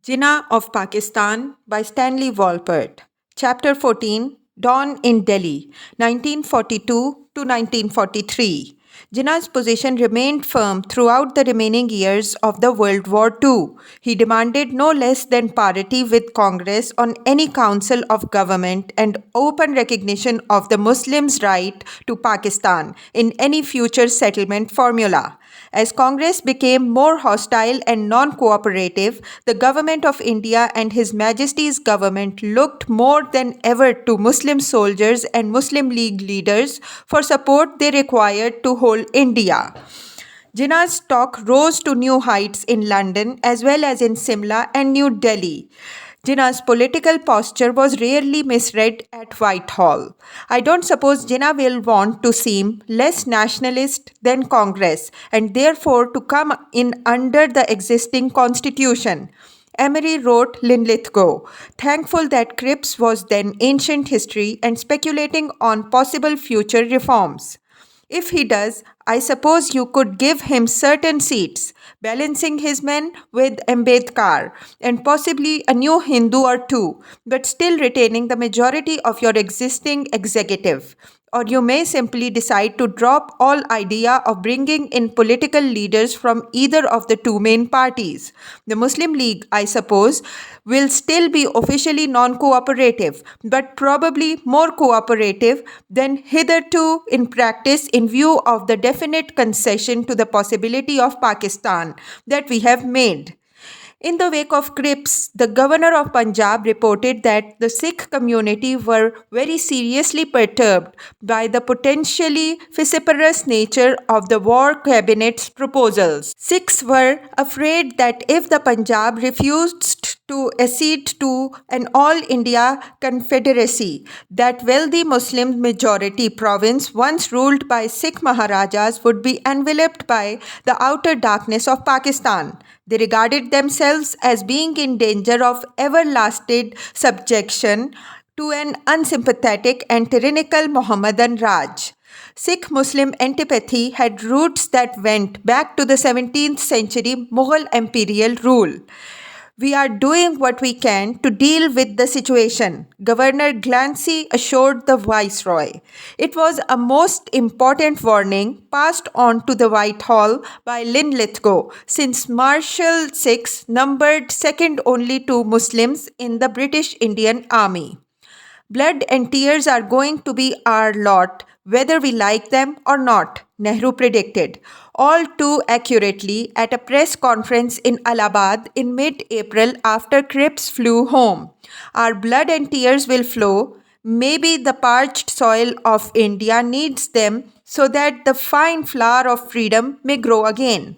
Jinnah of Pakistan by Stanley Wolpert. Chapter 14 Dawn in Delhi, 1942 to 1943. Jinnah's position remained firm throughout the remaining years of the World War II. He demanded no less than parity with Congress on any council of government and open recognition of the Muslims' right to Pakistan in any future settlement formula. As Congress became more hostile and non cooperative, the Government of India and His Majesty's government looked more than ever to Muslim soldiers and Muslim League leaders for support they required to hold India. Jinnah's stock rose to new heights in London as well as in Simla and New Delhi. Jinnah's political posture was rarely misread at Whitehall. I don't suppose Jinnah will want to seem less nationalist than Congress and therefore to come in under the existing constitution. Emery wrote Linlithgow, thankful that Cripps was then ancient history and speculating on possible future reforms. If he does, I suppose you could give him certain seats, balancing his men with Ambedkar, and possibly a new Hindu or two, but still retaining the majority of your existing executive. Or you may simply decide to drop all idea of bringing in political leaders from either of the two main parties. The Muslim League, I suppose, will still be officially non cooperative, but probably more cooperative than hitherto in practice in view of the definite concession to the possibility of Pakistan that we have made. In the wake of Cripps, the governor of Punjab reported that the Sikh community were very seriously perturbed by the potentially vociferous nature of the war cabinet's proposals. Sikhs were afraid that if the Punjab refused to accede to an all India confederacy, that wealthy Muslim majority province once ruled by Sikh Maharajas would be enveloped by the outer darkness of Pakistan. They regarded themselves as being in danger of everlasting subjection to an unsympathetic and tyrannical Mohammedan Raj. Sikh Muslim antipathy had roots that went back to the 17th century Mughal imperial rule. We are doing what we can to deal with the situation, Governor Glancy assured the Viceroy. It was a most important warning passed on to the Whitehall by Linlithgow, since Marshal Sikhs numbered second only to Muslims in the British Indian Army. Blood and tears are going to be our lot, whether we like them or not, Nehru predicted, all too accurately at a press conference in Allahabad in mid April after Cripps flew home. Our blood and tears will flow. Maybe the parched soil of India needs them so that the fine flower of freedom may grow again.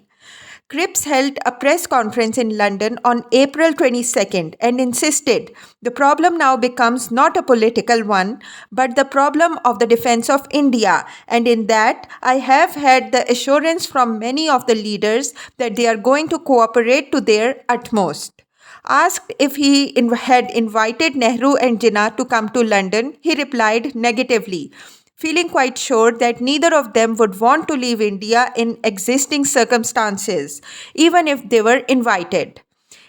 Cripps held a press conference in London on April 22nd and insisted the problem now becomes not a political one, but the problem of the defense of India. And in that, I have had the assurance from many of the leaders that they are going to cooperate to their utmost. Asked if he had invited Nehru and Jinnah to come to London, he replied negatively, feeling quite sure that neither of them would want to leave India in existing circumstances, even if they were invited.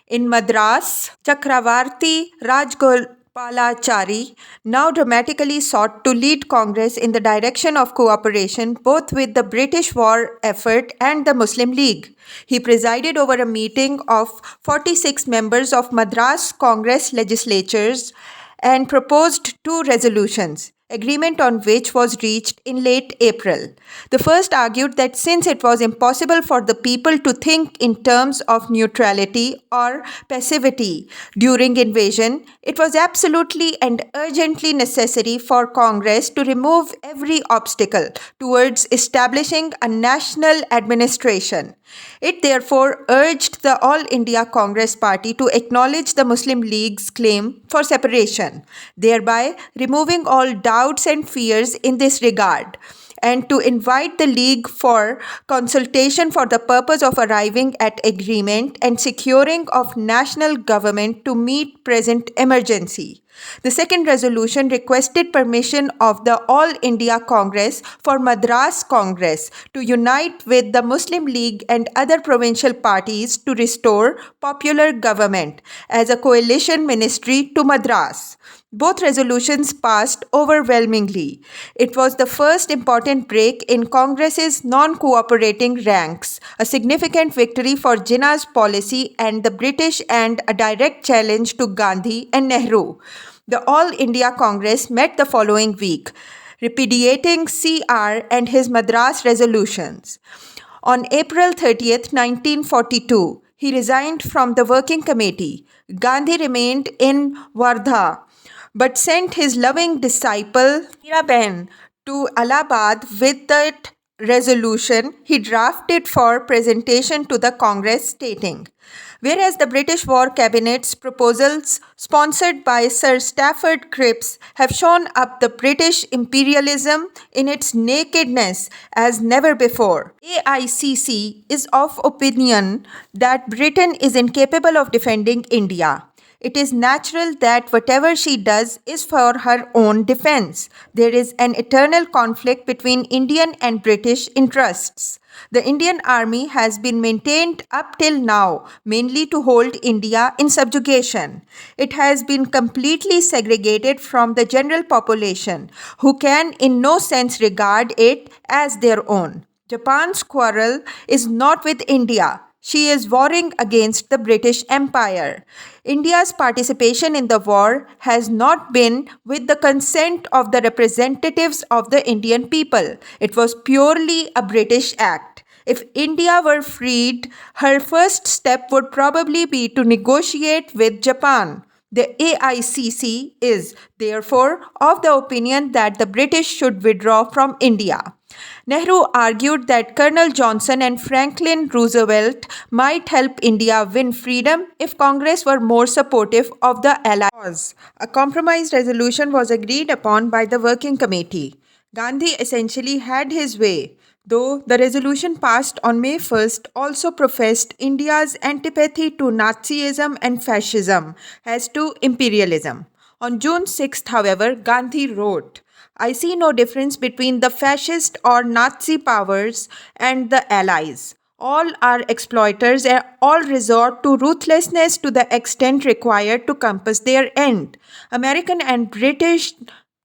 In Madras, Chakravarti Rajgopalachari now dramatically sought to lead Congress in the direction of cooperation both with the British war effort and the Muslim League. He presided over a meeting of 46 members of Madras Congress legislatures and proposed two resolutions, agreement on which was reached in late April. The first argued that since it was impossible for the people to think in terms of neutrality or passivity during invasion, it was absolutely and urgently necessary for Congress to remove every obstacle towards establishing a national administration. It therefore urged the All India Congress Party to acknowledge the Muslim League's claim for separation, thereby removing all doubts and fears in this regard, and to invite the League for consultation for the purpose of arriving at agreement and securing of national government to meet present emergency. The second resolution requested permission of the All India Congress for Madras Congress to unite with the Muslim League and other provincial parties to restore popular government as a coalition ministry to Madras. Both resolutions passed overwhelmingly. It was the first important break in Congress's non-cooperating ranks, a significant victory for Jinnah's policy and the British and a direct challenge to Gandhi and Nehru. The All India Congress met the following week, repudiating CR and his Madras resolutions. On April 30th, 1942, he resigned from the working committee. Gandhi remained in Wardha, but sent his loving disciple Miraben to Allahabad with that resolution he drafted for presentation to the Congress, stating, whereas the British War Cabinet's proposals sponsored by Sir Stafford Cripps have shown up the British imperialism in its nakedness as never before. AICC is of opinion that Britain is incapable of defending India. It is natural that whatever she does is for her own defense. There is an eternal conflict between Indian and British interests. The Indian army has been maintained up till now mainly to hold India in subjugation. It has been completely segregated from the general population, who can in no sense regard it as their own. Japan's quarrel is not with India. She is warring against the British Empire. India's participation in the war has not been with the consent of the representatives of the Indian people. It was purely a British act. If India were freed, her first step would probably be to negotiate with Japan. The AICC is, therefore, of the opinion that the British should withdraw from India. Nehru argued that Colonel Johnson and Franklin Roosevelt might help India win freedom if Congress were more supportive of the Allied cause. A compromise resolution was agreed upon by the Working Committee. Gandhi essentially had his way, though the resolution passed on May 1st also professed India's antipathy to Nazism and fascism as to imperialism. On June 6th, however, Gandhi wrote, I see no difference between the fascist or Nazi powers and the Allies. All are exploiters and all resort to ruthlessness to the extent required to compass their end. American and British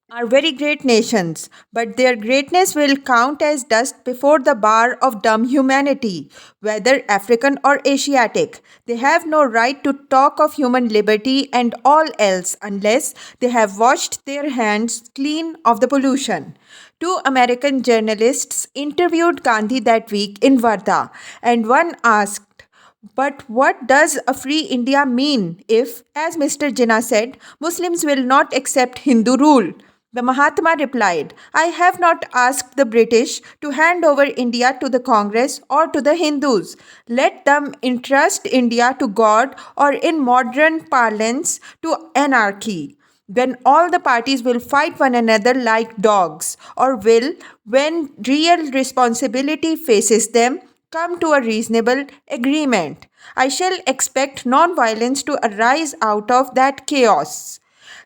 are very great nations, but their greatness will count as dust before the bar of dumb humanity, whether African or Asiatic. They have no right to talk of human liberty and all else unless they have washed their hands clean of the pollution. Two American journalists interviewed Gandhi that week in Wardha, and one asked, but what does a free India mean if, as Mr. Jinnah said, Muslims will not accept Hindu rule? The Mahatma replied, I have not asked the British to hand over India to the Congress or to the Hindus. Let them entrust India to God or in modern parlance to anarchy. Then all the parties will fight one another like dogs, or will, when real responsibility faces them, come to a reasonable agreement. I shall expect non-violence to arise out of that chaos.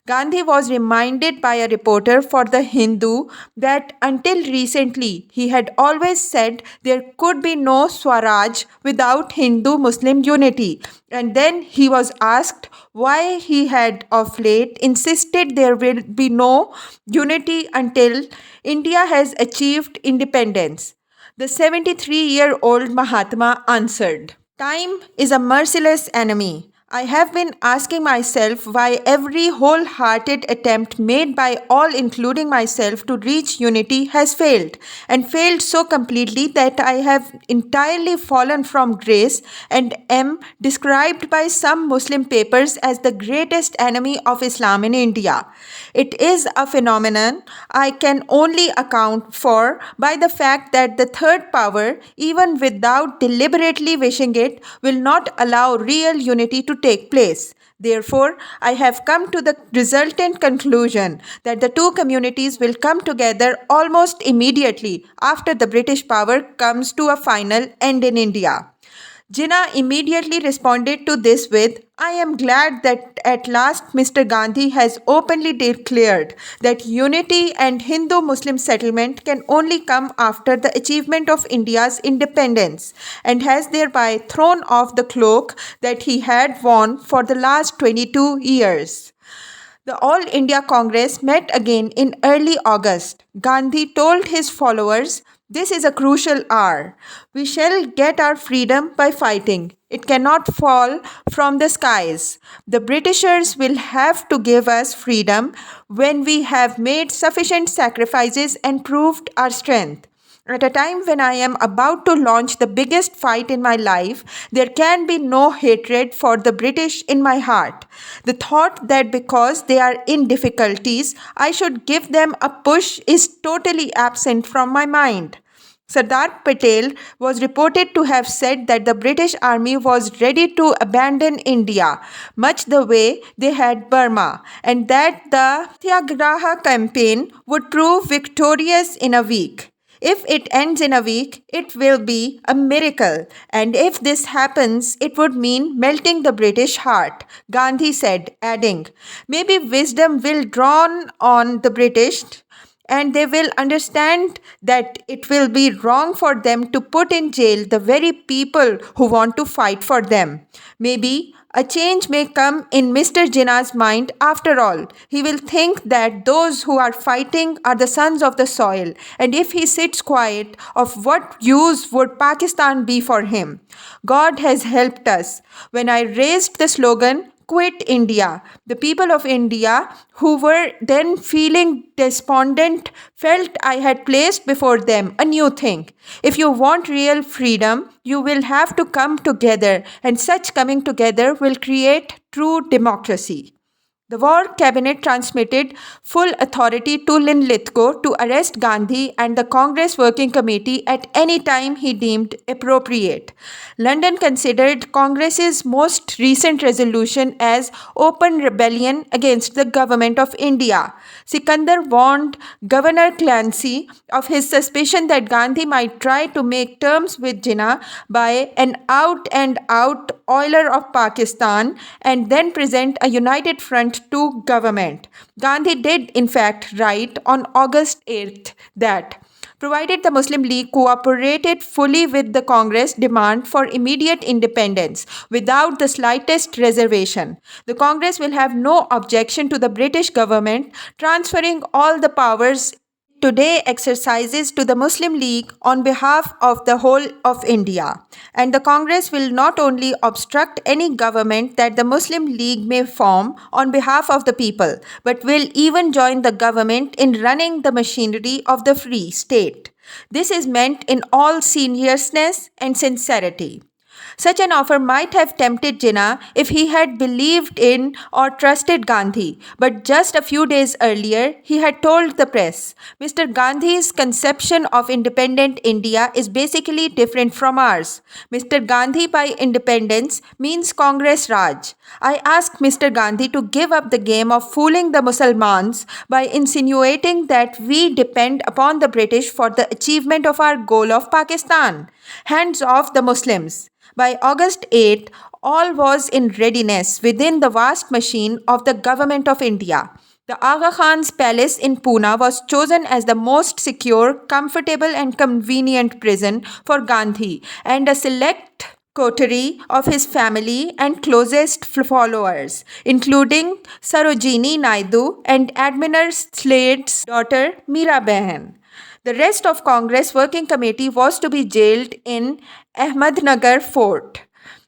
Gandhi was reminded by a reporter for The Hindu that until recently he had always said there could be no Swaraj without Hindu-Muslim unity, and then he was asked why he had of late insisted there will be no unity until India has achieved independence. The 73-year-old Mahatma answered, Time is a merciless enemy. I have been asking myself why every wholehearted attempt made by all, including myself, to reach unity has failed, and failed so completely that I have entirely fallen from grace and am described by some Muslim papers as the greatest enemy of Islam in India. It is a phenomenon I can only account for by the fact that the third power, even without deliberately wishing it, will not allow real unity to take place. Therefore, I have come to the resultant conclusion that the two communities will come together almost immediately after the British power comes to a final end in India. Jinnah immediately responded to this with, I am glad that at last Mr. Gandhi has openly declared that unity and Hindu Muslim settlement can only come after the achievement of India's independence, and has thereby thrown off the cloak that he had worn for the last 22 years. The All India Congress met again in early August. Gandhi told his followers, this is a crucial hour. We shall get our freedom by fighting. It cannot fall from the skies. The Britishers will have to give us freedom when we have made sufficient sacrifices and proved our strength. At a time when I am about to launch the biggest fight in my life, there can be no hatred for the British in my heart. The thought that because they are in difficulties, I should give them a push is totally absent from my mind. Sardar Patel was reported to have said that the British army was ready to abandon India, much the way they had Burma, and that the Satyagraha campaign would prove victorious in a week. If it ends in a week, it will be a miracle. And if this happens, it would mean melting the British heart, Gandhi said, adding, maybe wisdom will dawn on the British and they will understand that it will be wrong for them to put in jail the very people who want to fight for them. Maybe a change may come in Mr. Jinnah's mind after all. He will think that those who are fighting are the sons of the soil, and if he sits quiet, of what use would Pakistan be for him? God has helped us. When I raised the slogan, Quit India, the people of India, who were then feeling despondent, felt I had placed before them a new thing. If you want real freedom, you will have to come together, and such coming together will create true democracy. The War Cabinet transmitted full authority to Linlithgow to arrest Gandhi and the Congress Working Committee at any time he deemed appropriate. London considered Congress's most recent resolution as open rebellion against the government of India. Sikandar warned Governor Clancy of his suspicion that Gandhi might try to make terms with Jinnah by an out-and-out oiler of Pakistan and then present a united front to government. Gandhi did in fact write on August 8th that provided the Muslim League cooperated fully with the Congress demand for immediate independence without the slightest reservation, the Congress will have no objection to the British government transferring all the powers today exercises to the Muslim League on behalf of the whole of India. And the Congress will not only obstruct any government that the Muslim League may form on behalf of the people, but will even join the government in running the machinery of the free state. This is meant in all seriousness and sincerity. Such an offer might have tempted Jinnah if he had believed in or trusted Gandhi, but just a few days earlier he had told the press, Mr. Gandhi's conception of independent India is basically different from ours. Mr. Gandhi by independence means Congress Raj. I ask Mr. Gandhi to give up the game of fooling the Musalmans by insinuating that we depend upon the British for the achievement of our goal of Pakistan. Hands off the Muslims. By August 8, all was in readiness within the vast machine of the Government of India. The Aga Khan's palace in Pune was chosen as the most secure, comfortable and convenient prison for Gandhi and a select coterie of his family and closest followers, including Sarojini Naidu and Admiral Slade's daughter Mirabehan. The rest of Congress Working Committee was to be jailed in Ahmednagar Fort.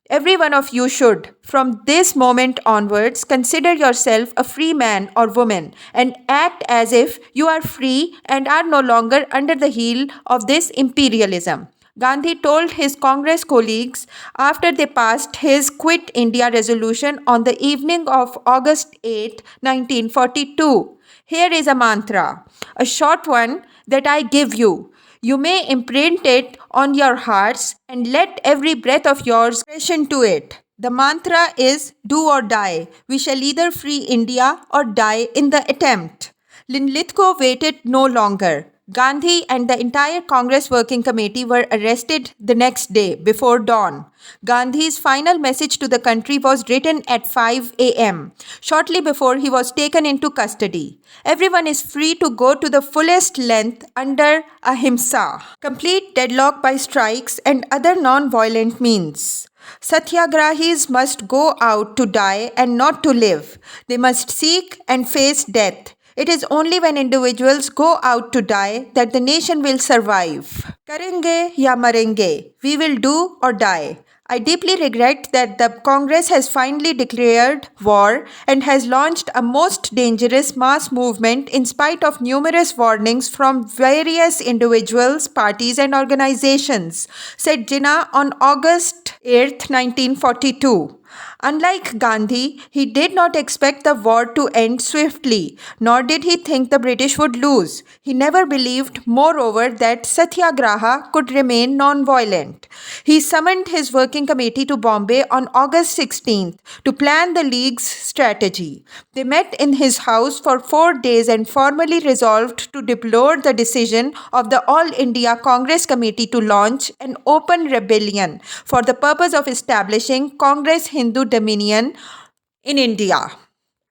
Every one of you should, from this moment onwards, consider yourself a free man or woman and act as if you are free and are no longer under the heel of this imperialism. Gandhi told his Congress colleagues after they passed his Quit India resolution on the evening of August 8, 1942. Here is a mantra, a short one that I give you. You may imprint it on your hearts and let every breath of yours expression to it. The mantra is do or die. We shall either free India or die in the attempt. Linlithgow waited no longer. Gandhi and the entire Congress Working Committee were arrested the next day before dawn. Gandhi's final message to the country was written at 5 a.m., shortly before he was taken into custody. Everyone is free to go to the fullest length under ahimsa, complete deadlock by strikes and other non-violent means. Satyagrahis must go out to die and not to live. They must seek and face death. It is only when individuals go out to die that the nation will survive. Karenge ya marenge, we will do or die. I deeply regret that the Congress has finally declared war and has launched a most dangerous mass movement in spite of numerous warnings from various individuals, parties, and organizations, said Jinnah on August 8, 1942. Unlike Gandhi, he did not expect the war to end swiftly, nor did he think the British would lose. He never believed, moreover, that Satyagraha could remain non-violent. He summoned his working committee to Bombay on August 16th to plan the League's strategy. They met in his house for 4 days and formally resolved to deplore the decision of the All India Congress Committee to launch an open rebellion for the purpose of establishing Congress Hindu Dominion in India.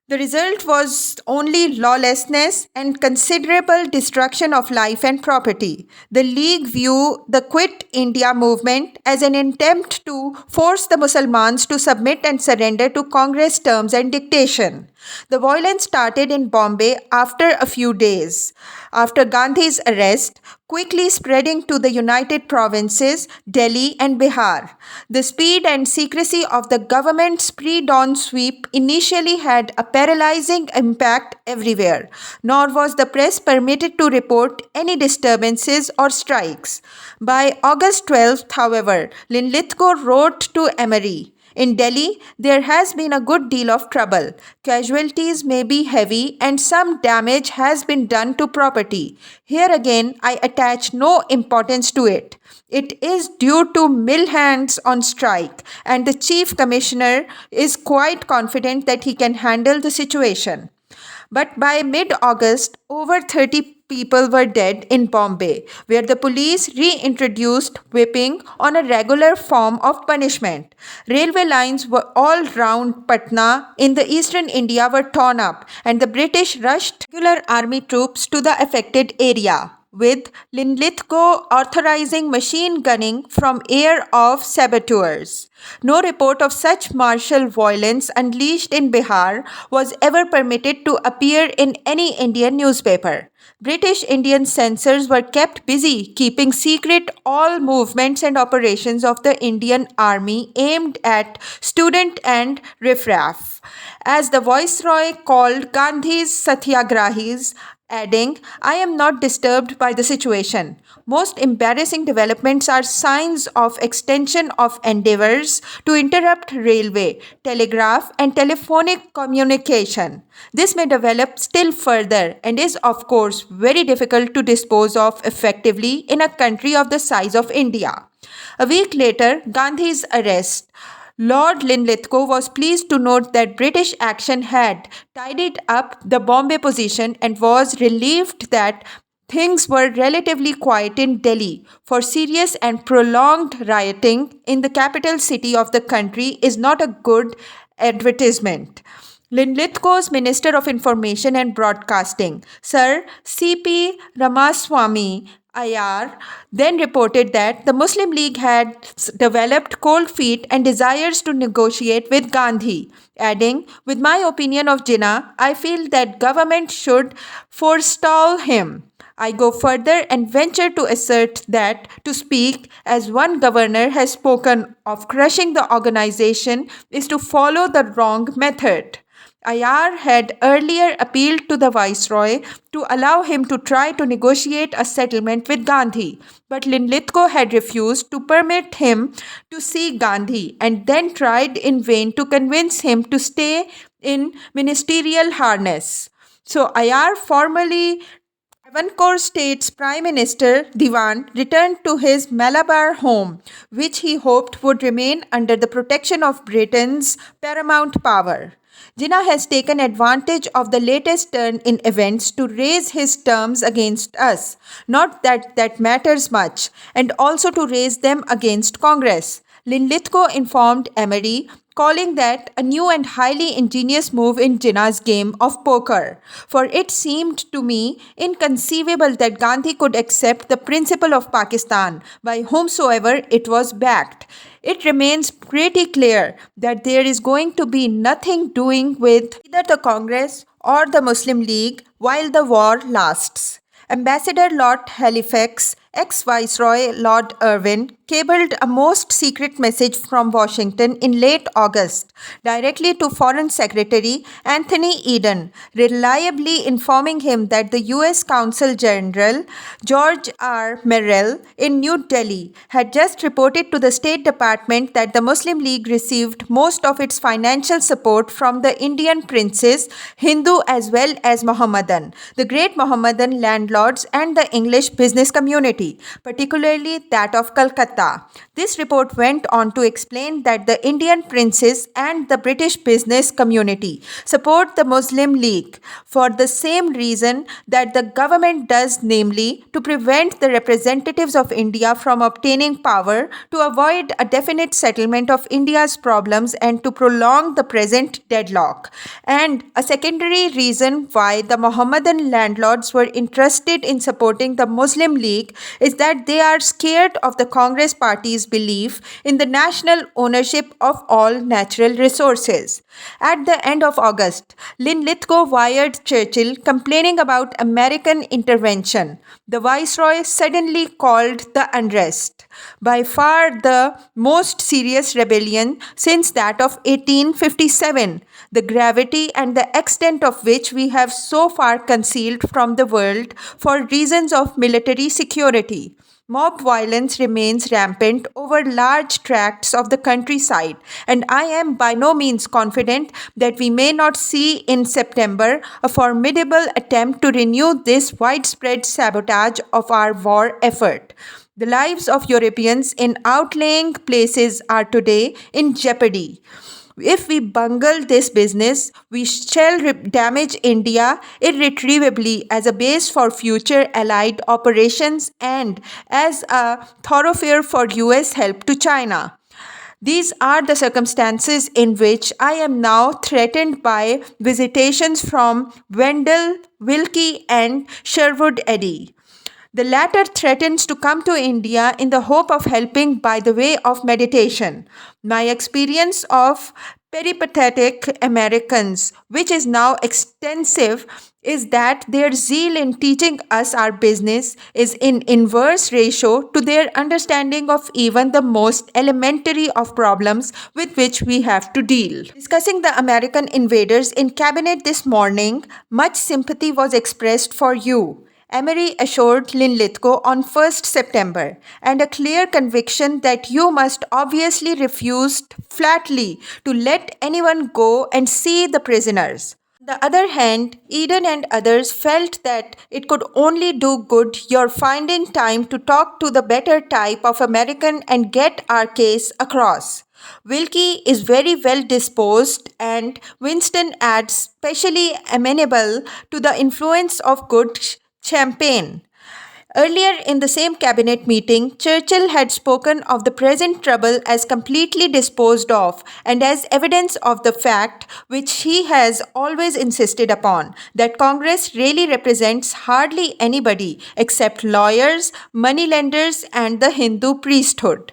The result was only lawlessness and considerable destruction of life and property. The League viewed the Quit India movement as an attempt to force the Muslims to submit and surrender to Congress terms and dictation. The violence started in Bombay after a few days, after Gandhi's arrest, quickly spreading to the United Provinces, Delhi and Bihar. The speed and secrecy of the government's pre-dawn sweep initially had a paralyzing impact everywhere, nor was the press permitted to report any disturbances or strikes. By August 12th, however, Linlithgow wrote to Emery, in Delhi, there has been a good deal of trouble. Casualties may be heavy and some damage has been done to property. Here again, I attach no importance to it. It is due to mill hands on strike, and the Chief Commissioner is quite confident that he can handle the situation. But by mid-August, over 30 people were dead in Bombay, where the police reintroduced whipping on a regular form of punishment. Railway lines were all round Patna in the eastern India were torn up, and the British rushed regular army troops to the affected area, with Linlithgow authorizing machine gunning from air of saboteurs. No report of such martial violence unleashed in Bihar was ever permitted to appear in any Indian newspaper. British Indian censors were kept busy keeping secret all movements and operations of the Indian Army aimed at student and riffraff, as the Viceroy called Gandhi's Satyagrahis, adding, I am not disturbed by the situation. Most embarrassing developments are signs of extension of endeavors to interrupt railway, telegraph, and telephonic communication. This may develop still further and is, of course, very difficult to dispose of effectively in a country of the size of India. A week later, Gandhi's arrest. Lord Linlithgow was pleased to note that British action had tidied up the Bombay position and was relieved that things were relatively quiet in Delhi, for serious and prolonged rioting in the capital city of the country is not a good advertisement. Linlithgow's Minister of Information and Broadcasting, Sir C.P. Ramaswamy Iyer, then reported that the Muslim League had developed cold feet and desires to negotiate with Gandhi, adding, with my opinion of Jinnah, I feel that government should forestall him. I go further and venture to assert that to speak as one governor has spoken of crushing the organization is to follow the wrong method. Iyer had earlier appealed to the Viceroy to allow him to try to negotiate a settlement with Gandhi, but Linlithgow had refused to permit him to see Gandhi and then tried in vain to convince him to stay in ministerial harness. So Iyer, formerly Travancore State's Prime Minister Diwan, returned to his Malabar home, which he hoped would remain under the protection of Britain's paramount power. Jinnah has taken advantage of the latest turn in events to raise his terms against us. Not that that matters much, and also to raise them against Congress. Linlithgow informed Emery, calling that a new and highly ingenious move in Jinnah's game of poker. For it seemed to me inconceivable that Gandhi could accept the principle of Pakistan by whomsoever it was backed. It remains pretty clear that there is going to be nothing doing with either the Congress or the Muslim League while the war lasts. Ambassador Lord Halifax, ex-Viceroy Lord Irwin, cabled a most secret message from Washington in late August directly to Foreign Secretary Anthony Eden, reliably informing him that the US Consul General George R. Merrill in New Delhi had just reported to the State Department that the Muslim League received most of its financial support from the Indian princes, Hindu as well as Mohammedan, the great Mohammedan landlords and the English business community, particularly that of Calcutta. This report went on to explain that the Indian princes and the British business community support the Muslim League for the same reason that the government does, namely to prevent the representatives of India from obtaining power, to avoid a definite settlement of India's problems and to prolong the present deadlock. And a secondary reason why the Mohammedan landlords were interested in supporting the Muslim League is that they are scared of the Congress party's belief in the national ownership of all natural resources. At the end of August, Linlithgow wired Churchill complaining about American intervention. The Viceroy suddenly called the unrest, by far the most serious rebellion since that of 1857, the gravity and the extent of which we have so far concealed from the world for reasons of military security. Mob violence remains rampant over large tracts of the countryside, and I am by no means confident that we may not see in September a formidable attempt to renew this widespread sabotage of our war effort. The lives of Europeans in outlying places are today in jeopardy. If we bungle this business, we shall damage India irretrievably as a base for future allied operations and as a thoroughfare for US help to China. These are the circumstances in which I am now threatened by visitations from Wendell, Wilkie, and Sherwood Eddy. The latter threatens to come to India in the hope of helping by the way of meditation. My experience of peripatetic Americans, which is now extensive, is that their zeal in teaching us our business is in inverse ratio to their understanding of even the most elementary of problems with which we have to deal. Discussing the American invaders in cabinet this morning, much sympathy was expressed for you, Emery assured Linlithgow on 1st September, and a clear conviction that you must obviously refuse flatly to let anyone go and see the prisoners. On the other hand, Eden and others felt that it could only do good your finding time to talk to the better type of American and get our case across. Wilkie is very well disposed, and Winston adds specially amenable to the influence of good champagne. Earlier in the same cabinet meeting, Churchill had spoken of the present trouble as completely disposed of and as evidence of the fact, which he has always insisted upon, that Congress really represents hardly anybody except lawyers, moneylenders, and the Hindu priesthood.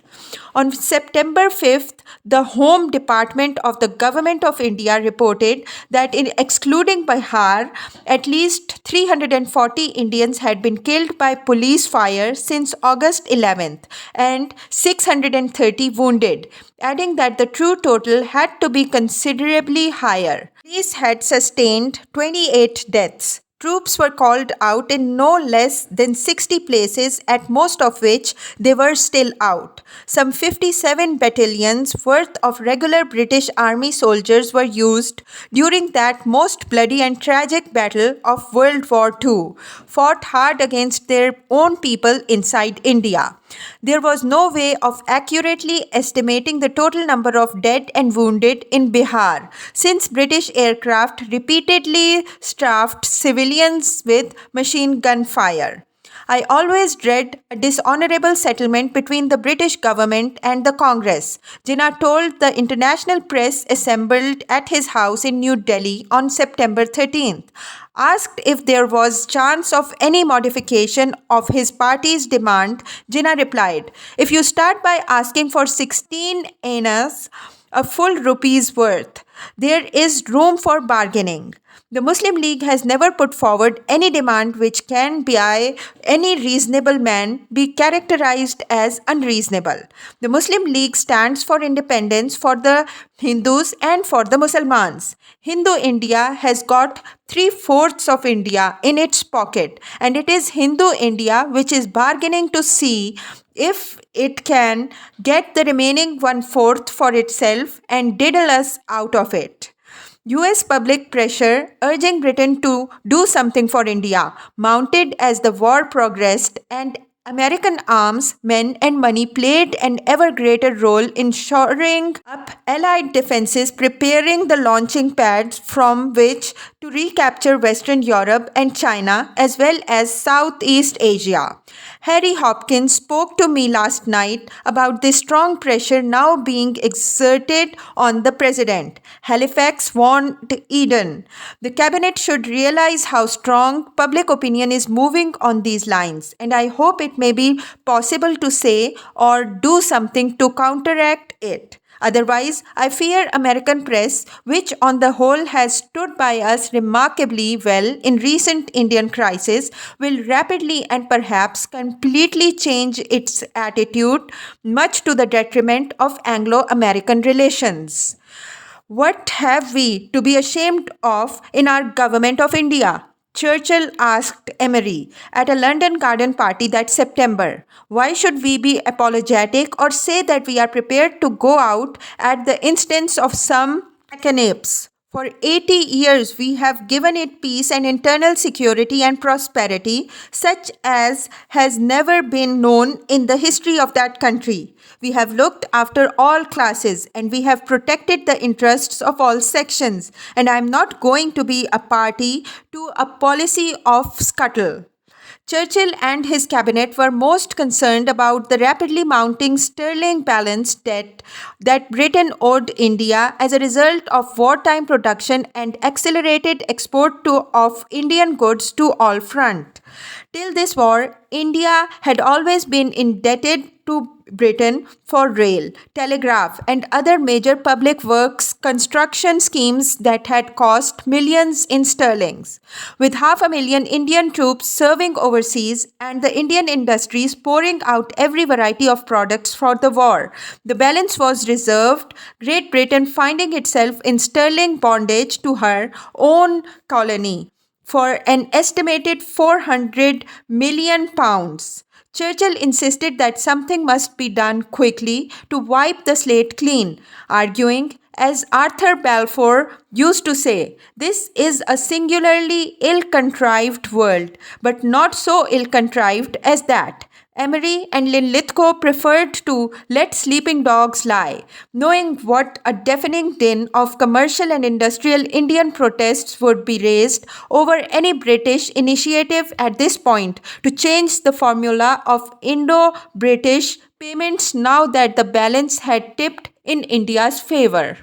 On September 5th, the Home Department of the Government of India reported that in excluding Bihar, at least 340 Indians had been killed by police fire since August 11th and 630 wounded, adding that the true total had to be considerably higher. Police had sustained 28 deaths. Troops were called out in no less than 60 places, at most of which they were still out. Some 57 battalions worth of regular British Army soldiers were used during that most bloody and tragic battle of World War II, fought hard against their own people inside India. There was no way of accurately estimating the total number of dead and wounded in Bihar, since British aircraft repeatedly strafed civilians with machine gun fire. I always dread a dishonorable settlement between the British government and the Congress, Jinnah told the international press assembled at his house in New Delhi on September 13th. Asked if there was chance of any modification of his party's demand, Jinnah replied, "If you start by asking for 16 annas, a full rupee's worth, there is room for bargaining. The Muslim League has never put forward any demand which can by any reasonable man be characterized as unreasonable. The Muslim League stands for independence for the Hindus and for the Muslims. Hindu India has got three-fourths of India in its pocket, and it is Hindu India which is bargaining to see if it can get the remaining one-fourth for itself and diddle us out of it." US public pressure urging Britain to do something for India mounted as the war progressed, and American arms, men, and money played an ever greater role in shoring up Allied defenses, preparing the launching pads from which to recapture Western Europe and China as well as Southeast Asia. Harry Hopkins spoke to me last night about the strong pressure now being exerted on the president. Halifax warned Eden. The cabinet should realize how strong public opinion is moving on these lines, and I hope it may be possible to say or do something to counteract it. Otherwise, I fear American press, which on the whole has stood by us remarkably well in recent Indian crisis, will rapidly and perhaps completely change its attitude, much to the detriment of Anglo-American relations. What have we to be ashamed of in our government of India? Churchill asked Emery at a London garden party that September. Why should we be apologetic or say that we are prepared to go out at the instance of some jackanapes? For 80 years, we have given it peace and internal security and prosperity, such as has never been known in the history of that country. We have looked after all classes and we have protected the interests of all sections. And I am not going to be a party to a policy of scuttle. Churchill and his cabinet were most concerned about the rapidly mounting sterling balance debt that Britain owed India as a result of wartime production and accelerated export of Indian goods to all fronts. Till this war, India had always been indebted to Britain for rail, telegraph, and other major public works construction schemes that had cost millions in sterlings. With 500,000 Indian troops serving overseas and the Indian industries pouring out every variety of products for the war, the balance was reserved, Great Britain finding itself in sterling bondage to her own colony for an estimated 400 million pounds. Churchill insisted that something must be done quickly to wipe the slate clean, arguing, as Arthur Balfour used to say, this is a singularly ill-contrived world, but not so ill-contrived as that. Emery and Linlithgow preferred to let sleeping dogs lie, knowing what a deafening din of commercial and industrial Indian protests would be raised over any British initiative at this point to change the formula of Indo-British payments now that the balance had tipped in India's favor.